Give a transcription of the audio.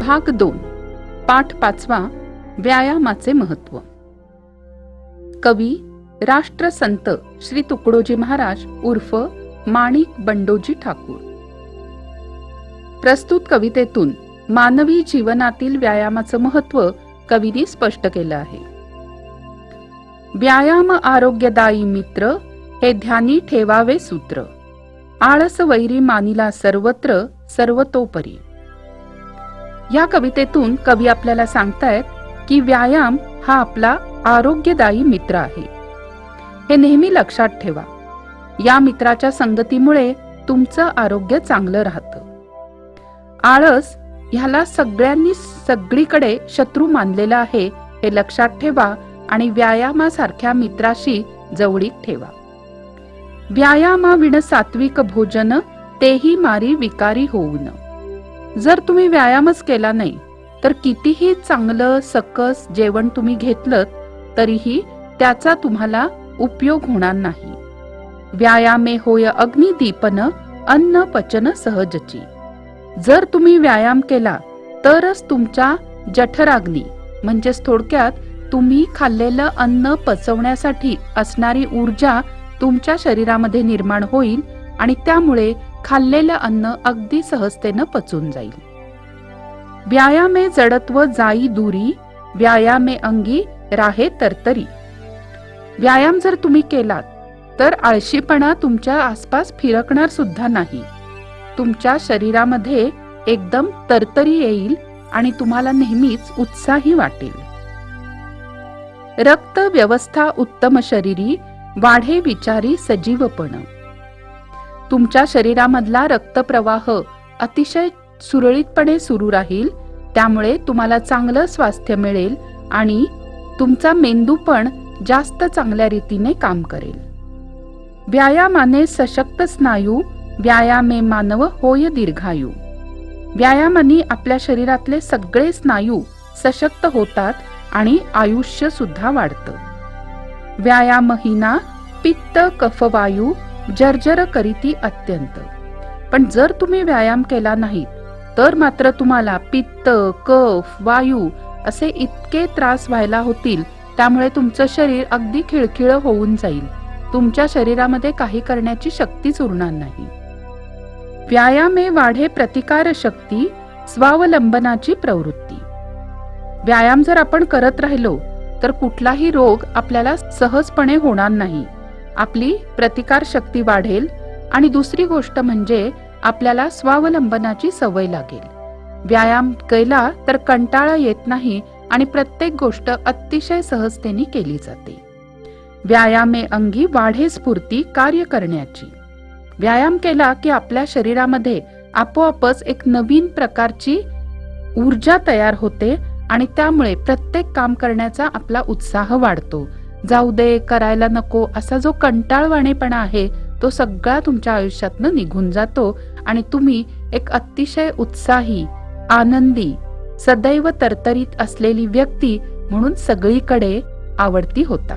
भाग 2 पाठ 5 व्यायामाचे महत्व। कवी राष्ट्रसंत श्री तुकडोजी महाराज उर्फ माणिक बंडोजी ठाकूर। प्रस्तुत कवितेतून मानवी जीवनातील व्यायामाचं महत्व कवीने स्पष्ट केलं आहे। व्यायाम आरोग्यदायी मित्र, हे ध्यानी ठेवावे सूत्र। आळस वैरी मानिला सर्वत्र, सर्वतोपरी। या कवितेतून कवी आपल्याला सांगतायत की व्यायाम हा आपला आरोग्यदायी मित्र आहे, हे नेहमी लक्षात ठेवा। या मित्राच्या संगतीमुळे तुमचं आरोग्य चांगलं राहतं। आळस ह्याला सगळ्यांनी सगळीकडे शत्रू मानलेला आहे, हे लक्षात ठेवा आणि व्यायामासारख्या मित्राशी जवळीक ठेवा। व्यायामाविण सात्विक भोजन, तेही मारी विकारी होऊन। जर तुम्ही व्यायामच केला नाही तर कितीही चांगलं सकस जेवण तुम्ही घेतलं तरीही त्याचा तुम्हाला उपयोग होणार नाही। व्यायामे होय अग्निदीपन, अन्न पचन सहजची। जर तुम्ही व्यायाम केला तरच तुमच्या जठराग्नी म्हणजेच थोडक्यात तुम्ही खाल्लेलं अन्न पचवण्यासाठी असणारी ऊर्जा तुमच्या शरीरामध्ये निर्माण होईल आणि त्यामुळे खाल्लेलं अन्न अगदी सहजतेनं पचून जाईल। व्यायामे जडत्व जाई दूरी, व्यायामे अंगी राहे तरतरी। व्यायाम जर तुम्ही केलात तर आळशीपणा तुमच्या आसपास फिरकणार सुद्धा नाही। तुमच्या शरीरामध्ये एकदम तरतरी येईल आणि तुम्हाला नेहमीच उत्साही वाटेल। रक्त व्यवस्था उत्तम शरीरी, वाढे विचारी सजीवपण। तुमच्या शरीरामधला रक्तप्रवाह अतिशय सुरळीतपणे सुरू राहील, त्यामुळे तुम्हाला चांगलं स्वास्थ्य मिळेल आणि तुमचा मेंदू पण जास्त चांगल्या रीतीने काम करेल। व्यायामाने सशक्त स्नायू, व्यायामे मानव होय दीर्घायू। व्यायामाने आपल्या शरीरातले सगळे स्नायू सशक्त होतात आणि आयुष्य सुद्धा वाढतं। व्यायामहीना पित्त कफ वायू, जर्जर करीती अत्यंत। पण जर तुम्ही व्यायाम केला नाही तर मात्र तुम्हाला पित्त, कफ, वायू असे इतके त्रास व्हायला होतील, त्यामुळे तुमचं शरीर अगदी खिळखिळ होऊन जाईल। तुमच्या शरीरामध्ये काही करण्याची शक्तीच उरणार नाही। व्यायामे वाढे प्रतिकार शक्ती, स्वावलंबनाची प्रवृत्ती। व्यायाम जर आपण करत राहिलो तर कुठलाही रोग आपल्याला सहजपणे होणार नाही। आपली प्रतिकार शक्ती वाढेल आणि दुसरी गोष्ट म्हणजे आपल्याला स्वावलंबनाची सवय लागेल। व्यायाम केला तर कंटाळा येत नाही आणि प्रत्येक गोष्ट अतिशय सहजतेने केली जाते। व्यायामे अंगी वाढे स्फूर्ती कार्य करण्याची। व्यायाम केला की आपल्या शरीरामध्ये आपोआपच एक नवीन प्रकारची ऊर्जा तयार होते आणि त्यामुळे प्रत्येक काम करण्याचा आपला उत्साह वाढतो। जाऊ दे, करायला नको असा जो कंटाळवाणेपणा आहे तो सगळा तुमच्या आयुष्यातनं निघून जातो आणि तुम्ही एक अतिशय उत्साही, आनंदी, सदैव तरतरीत असलेली व्यक्ती म्हणून सगळीकडे आवडती होता।